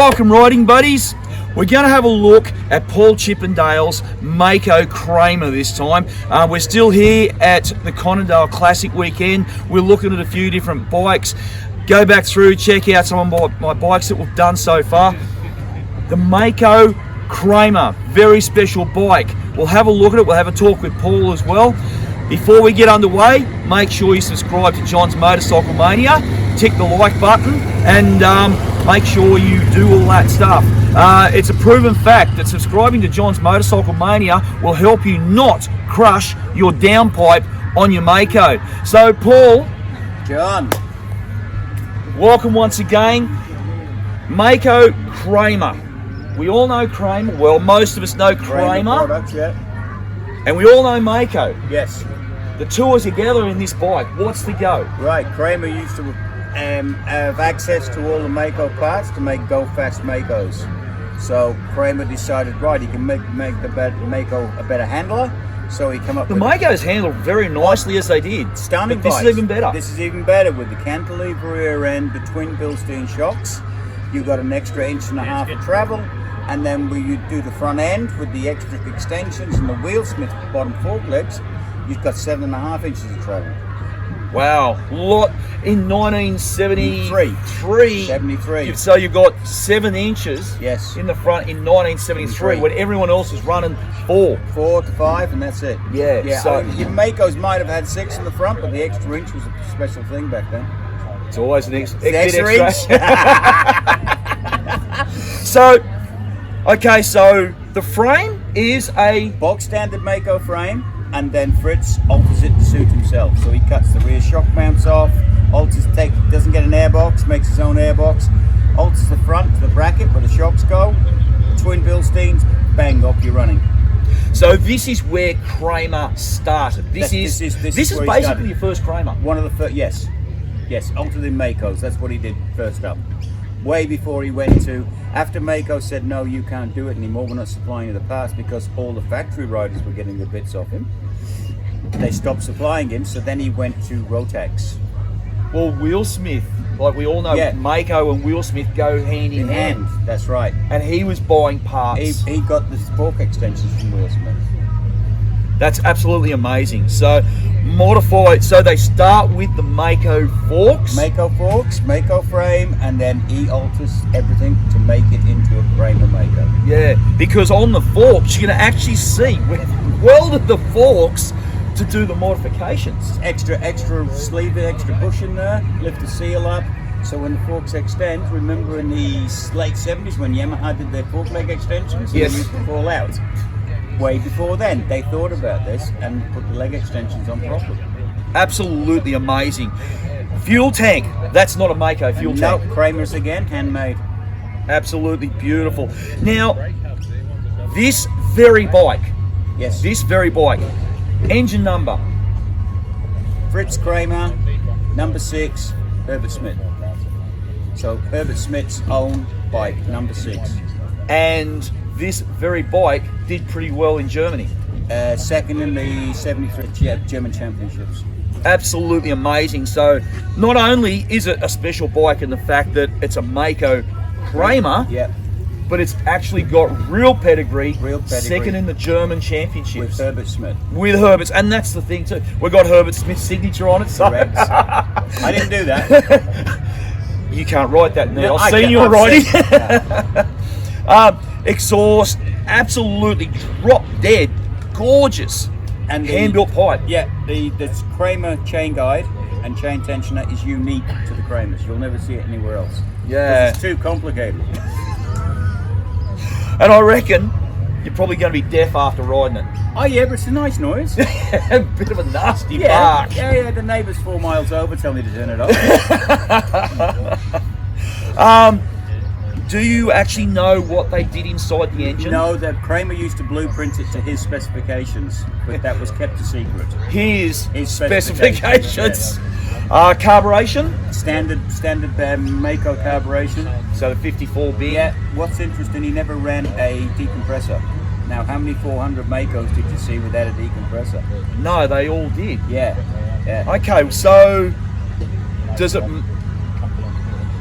Welcome, riding buddies. We're going to have a look at Paul Chippendale's Maico Kramer this time. We're still here at the Chippendale Classic weekend. We're looking at a few different bikes. Go back through, check out some of my bikes that we've done so far. The Maico Kramer, very special bike. We'll have a look at it. We'll have a talk with Paul as well. Before we get underway, make sure you subscribe to John's Motorcycle Mania, tick the like button, and make sure you do all that stuff. It's a proven fact that subscribing to John's Motorcycle Mania will help you not crush your downpipe on your Maico. So, Paul. John. Welcome once again. Maico Kramer. We all know Kramer. Well, most of us know Kramer. Products, yeah. And we all know Maico. Yes. The two are together in this bike. What's the go? Right, Kramer used to have access to all the Maico parts to make go-fast Maicos. So Kramer decided, right, he can make the Maico a better handler. So he came up the with... The Maicos handled very nicely as they did. Stunning but this bikes. is even better. This is even better with the cantilever rear end, the twin Bilstein shocks. You've got an extra 1.5 inches of travel. And then when you do the front end with the extra extensions and the Wheel Smith bottom fork legs, you've got 7.5 inches of travel. Wow, lot in 1973. 73. So you've got 7 inches yes. in the front in 1973 when everyone else was running 4 to 5, and that's it. Yeah. So your Maicos might have had 6 in the front, but the extra inch was a special thing back then. It's always an extra inch. So the frame is a box standard Maico frame, and then Fritz alters it to suit himself. So he cuts the rear shock mounts off, doesn't get an airbox, makes his own airbox, alters the front to the bracket where the shocks go, twin Bilsteins, bang, off you're running. So this is where Kramer started. This is basically your first Kramer. One of the first, yes, altered in Maicos. That's what he did first up. Way before he went to, after Maico said, no, you can't do it anymore, we're not supplying you the parts, because all the factory riders were getting the bits off him. They stopped supplying him, so then he went to Rotax. Well, Wheel Smith, like we all know, Maico and Wheel Smith go hand in hand. That's right. And he was buying parts. He got the fork extensions from Wheel Smith. That's absolutely amazing. So, modified. So they start with the Maico forks. Maico forks, Maico frame, and then he alters everything to make it into a Kramer Maico. Yeah, because on the forks you're going to actually see we've welded the forks to do the modifications. Extra sleeve, extra push in there, lift the seal up. So when the forks extend, remember in the late 70s when Yamaha did their fork leg extensions, yes, they used to fall out. Way before then, they thought about this and put the leg extensions on properly. Absolutely amazing. Fuel tank, that's not a Maico fuel tank. No, Kramer's again, handmade. Absolutely beautiful. Now, this very bike, engine number? Fritz Kramer, number 6, Herbert Schmidt. So Herbert Schmidt's own bike, number 6. And this very bike did pretty well in Germany. Second in the 73 German championships. Absolutely amazing. So not only is it a special bike in the fact that it's a Maico Kramer, but it's actually got real pedigree. Second in the German championships. With Herbert Schmidt. With Herbert's, and that's the thing too. We've got Herbert Smith's signature on it. So. Correct. I didn't do that. You can't write that now. No, I've seen you writing. Exhaust, absolutely drop dead, gorgeous, and hand-built pipe. Yeah, the Kramer chain guide and chain tensioner is unique to the Kramers. You'll never see it anywhere else. Yeah, it's too complicated. And I reckon you're probably going to be deaf after riding it. Oh yeah, but it's a nice noise. A bit of a nasty bark. Yeah. The neighbours 4 miles over tell me to turn it off. Do you actually know what they did inside the engine? No, the Kramer used to blueprint it to his specifications, but that was kept a secret. His specifications. Carburation? Standard Maico carburation. So the 54 bin. Yeah. What's interesting, he never ran a decompressor. Now, how many 400 Maicos did you see without a decompressor? No, they all did. Yeah. Okay, so does it?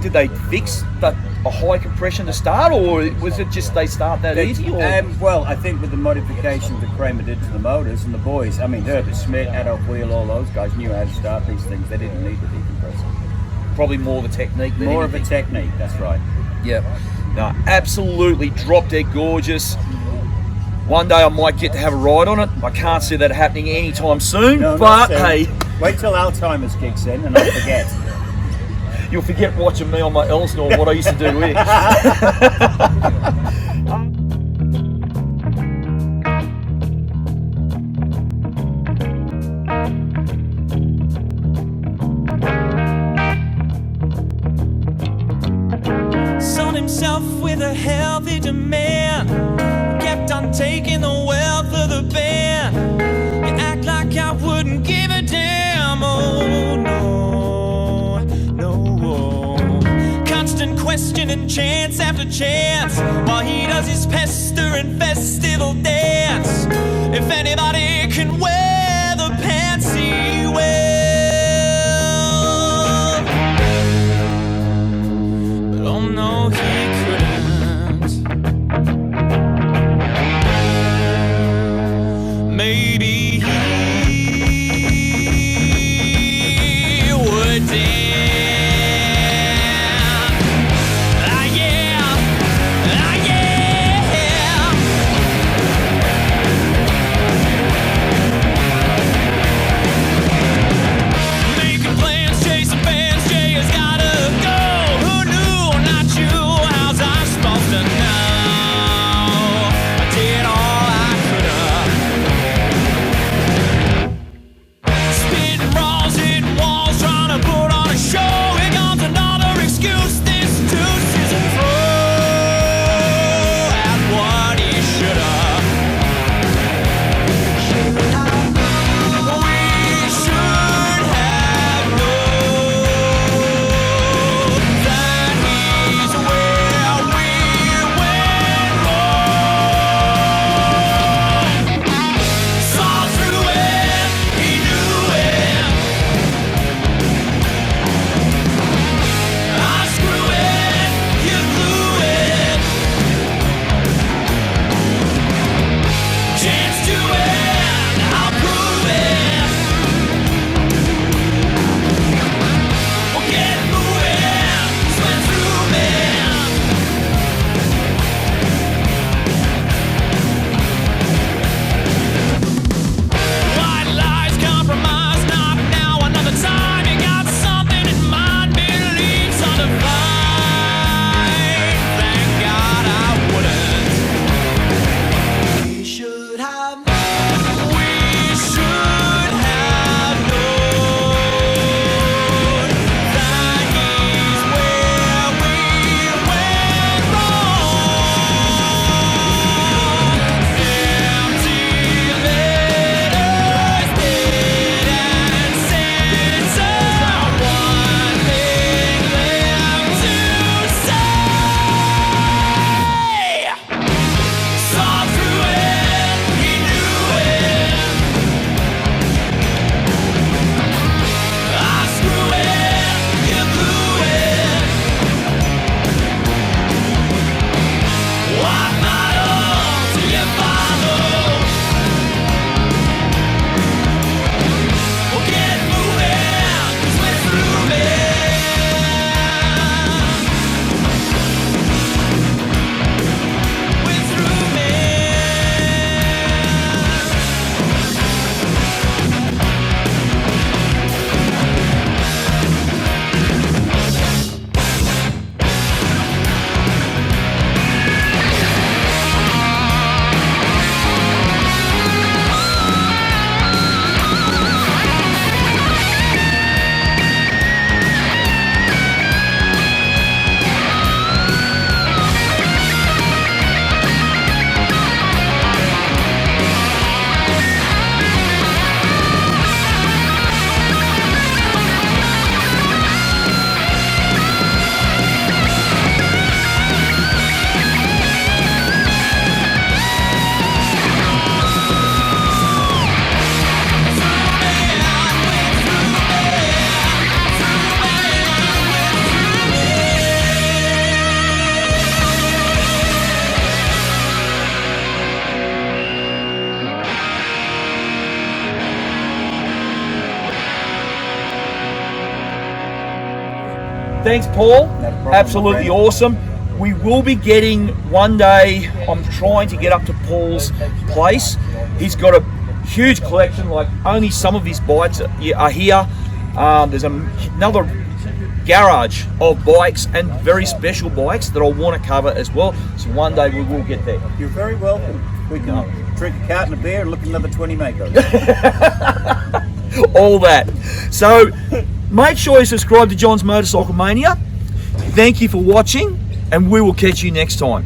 Did they fix the a high compression to start, or was it just they start that easy? Or? Well, I think with the modifications that Kramer did to the motors and the boys, I mean, Herbert Schmidt, Adolf Wheel, all those guys knew how to start these things. They didn't need the decompressor. Probably more of a technique than More anything. of a technique, that's right. Yeah. No, absolutely drop dead gorgeous. One day I might get to have a ride on it. I can't see that happening anytime soon, No, but not soon. hey. Wait till Alzheimer's kicks in and I'll forget. You'll forget watching me on my Elsinore what I used to do here. Sold himself with a healthy demand, kept on taking the wealth of the band. You act like I wouldn't give a damn, oh no, no. Constant question and chance after chance, while he does his pester and festival dance. If anybody can wear the pants he wears, oh no, he couldn't. Maybe he would dance. Ah yeah, ah yeah. Making plans, chasing fans, Jay has gotta go. Who knew? Not you. How's I supposed to know? I did all I could've. Thanks, Paul. problem, Absolutely my friend. awesome. We will be getting one day. I'm trying to get up to Paul's place. He's got a huge collection, like only some of his bikes are here. There's another garage of bikes and very special bikes that I want to cover as well. So one day we will get there. You're very welcome. We can drink a carton of beer and look at another 20 Maicos. All that. So make sure you subscribe to John's Motorcycle Mania. Thank you for watching, and we will catch you next time.